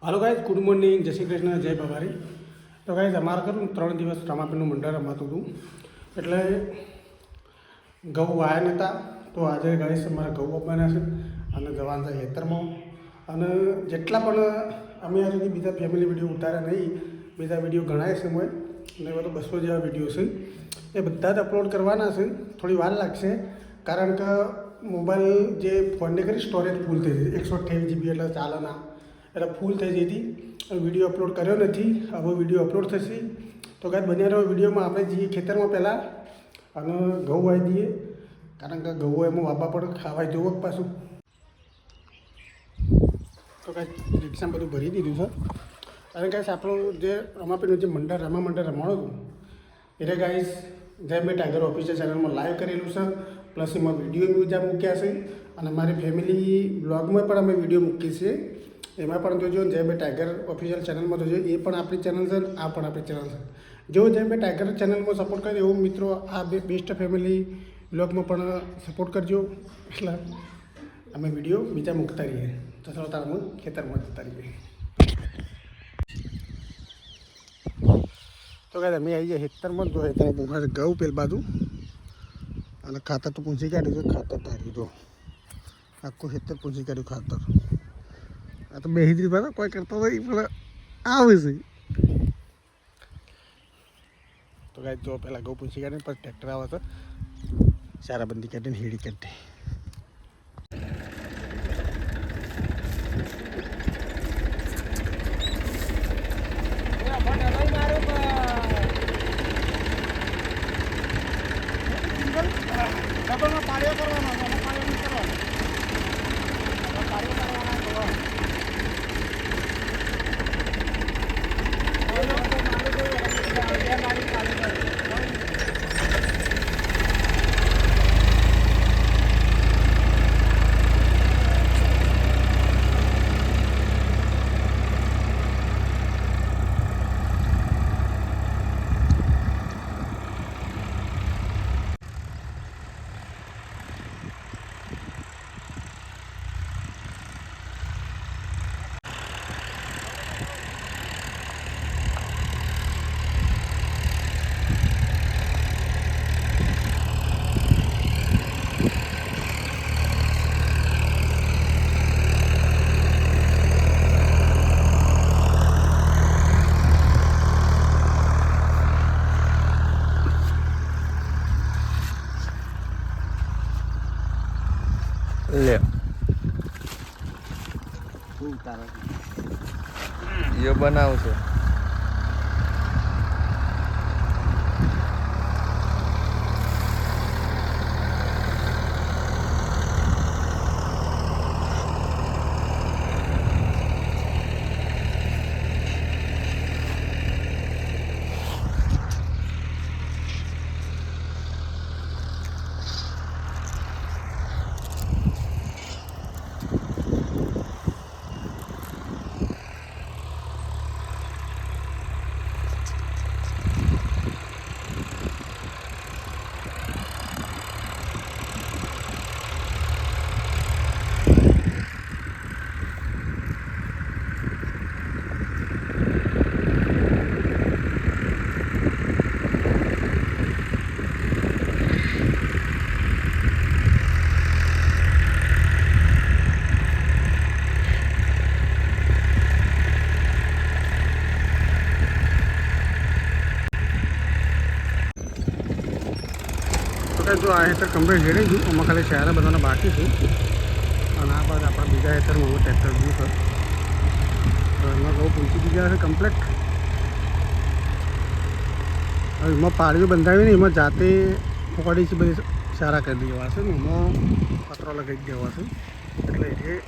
Hello guys, good morning, જય શ્રી કૃષ્ણ, જય ભવારી. તો ગાઈઝ અમારે ખરું 3 દિવસ રામાપીરનું મંડળ રમાતું હતું, એટલે ઘઉં વાયા નહોતા. તો આજે ગાઈઝ અમારે ઘઉં આપવાના છે અને જવાનું છે ખેતરમાં. અને જેટલા પણ અમે આ સુધી બીજા ફેમિલી વિડીયો ઉતાર્યા નહીં, બીજા વિડીયો ઘણા છે મેં, અને બધો 200 જેવા વિડીયો છે, એ બધા જ અપલોડ કરવાના છે. થોડી વાર લાગશે, કારણ કે મોબાઈલ જે ફોનની કરી સ્ટોરેજ ફૂલ થઈ જાય, 128 GB એટલે ચાલે ના, એટલે ફૂલ થઈ જઈ હતી. વિડીયો અપલોડ કર્યો નથી, હવે વિડીયો અપલોડ થશે. તો કાંઈ બન્યા રહ્યો વિડીયોમાં. આપણે જઈએ ખેતરમાં પહેલાં અને ઘઉં વાવી દઈએ, કારણ કે ઘઉં એમાં વાપા પણ ખાવાય જોવો પાછું. તો કાંઈ રિક્ષા બધું ભરી દીધું છે. અને કાંઈ આપણું જે રમાપીરનું જે મંડળ રમાણું હતું, એટલે ગાઈસ જય મે ટાઈગર ઓફિશિયલ ચેનલમાં લાઈવ કરેલું છે, પ્લસ એમાં વિડીયો બીજા મૂક્યા છે. અને મારી ફેમિલી બ્લોગમાં પણ અમે વિડીયો મૂકીએ છીએ, એમાં પણ જોજો. જય મે ટાઈગર ઓફિશિયલ ચેનલમાં જોજો, એ પણ આપણી ચેનલ છે, આ પણ આપણી ચેનલ છે. જો જય મે ટાઈગર ચેનલમાં સપોર્ટ કરે એવું મિત્રો આ બેસ્ટ ફેમિલી બ્લોગમાં પણ સપોર્ટ કરજો. એટલે અમે વિડીયો બીજા મૂકતા રહીએ. તો ચાલો તાર હું ખેતરમાં જતા રહીએ. તો કાંઈ અમે આવી જાય ખેતરમાં જો ખેતરમાં ઘઉં પેલ બાજુ, અને ખાતર તો પૂંછી કાઢ્યું છે. ખાતર તાર્યું જો આખું ખેતર પૂંછી કાઢ્યું ખાતર. આ તો બેસી દીધી બરાબર, કોઈ કરતો નથી પણ આવે છે. તો કાંઈ જો પહેલાં ઘઉં પૂંછી કાઢીને પછી ટ્રેક્ટર આવે છે, ચારાબંધી કાઢીને હેડી કાઢી. લે ये बनावशो જો આ હેતર કમ્પ્લીટ રેડી ગયું, આમાં ખાલી શહેરા બધાના બાકી છે. અને આ બાદ આપણા બીજા હેતરમાં હું ટ્રેક્ટર ગયું છે, તો એમાં બહુ પૂછી દીધા છે કમ્પ્લીટ. હવે એમાં પાળીઓ બંધાવીને એમાં જાતે ફોડી છે બધી સારા કરી દેવા છે ને, એમાં પતરો લગાવી દેવા છે, એટલે એ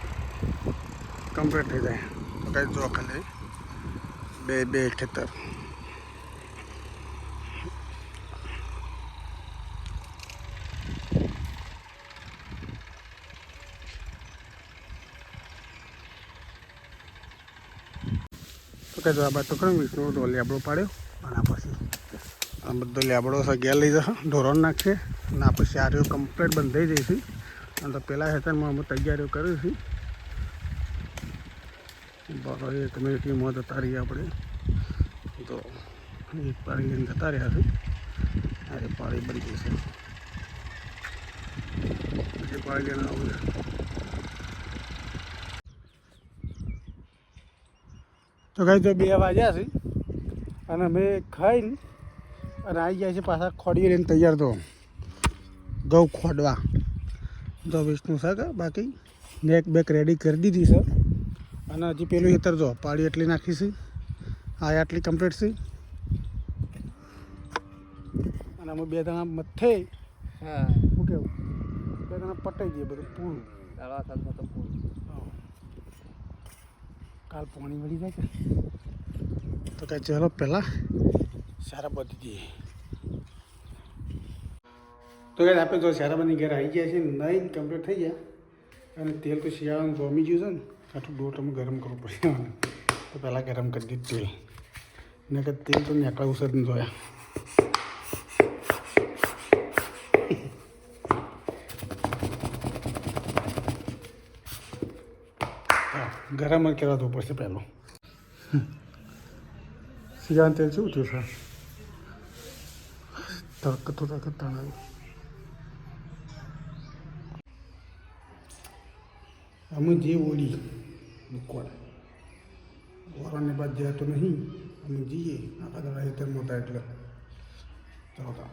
કમ્પ્લીટ થઈ જાય. તો કાંઈ જો ખાલી બે ખેતર. તો કહે આ બાદ તો ખરું વિષ્ણુ લેબડો પાડ્યો, અને આ પછી આ બધો લેબડો ઘેર લઈ જશે, ઢોરણ નાખશે, અને આ પછી આર્યો કમ્પ્લીટ બંધાઈ જઈશે. અને તો પહેલાં હેતરમાં અમે તૈયારીઓ કરી છે. તો એક મિનિટની જતા રહીએ આપણે. તો એક પાણી લઈને જતા રહ્યા છે. અરે પાણી બની જશે. પાણી લઈને આવું. તો કાંઈ તો 2 વાગ્યા છે અને અમે ખાઈને અને આવી ગયા છે પાછા ખોડી લઈને તૈયાર. તો ઘઉં ખોડવા તો વિષ્ણુ શાક બાકી નેક બેક રેડી કરી દીધી છે. અને હજી પેલું હેતર જો પાડી એટલી નાખી છે. આ આટલી કમ્પ્લીટ છે. અને અમે 2 જણા મથે હા શું કેવું 2 જણા પટાઈ દઈએ બધું પૂરું. દાળા સાથે તો પૂરું. કાલ પાણી વળી જાય કે તો કાંઈ ચાલો પહેલાં સારા બધી દઈએ. તો કાંઈ આપણે જો સારા બની ઘરે આવી ગયા છે. નહીં કમ્પ્લીટ થઈ ગયા. અને તેલ તો શિયાળાનું જોમી ગયું છે ને આટલું ડોટમાં ગરમ કરવું પડશે. તો પહેલાં ગરમ કરી દીધું તેલ. ને કે તેલ તો નીકળવું છે જ જોયા. ગરમ જ કરવા દઉં પડશે પહેલું. શિયાળાનું તેલ શું થયું સર તરકતું તરકતું અમે જે ઓળી મૂકવાના વરાને બાદ જતો નહીં. અમે જઈએ આખા દાડા હેતર મોટા એટલે ચાલો.